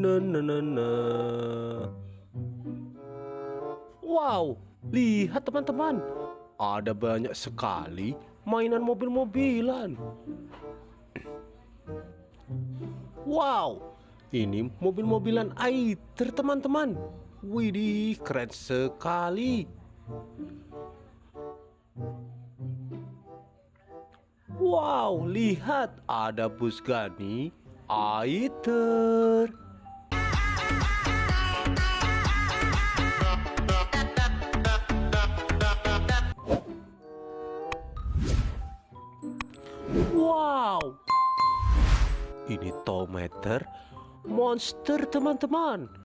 na na na na. Wow, lihat teman-teman, ada banyak sekali mainan mobil-mobilan. Wow, ini mobil-mobilan Aither teman-teman. Widih, keren sekali. Wow, lihat ada bus Gani Aither. Wow, ini Tow Mater monster teman-teman.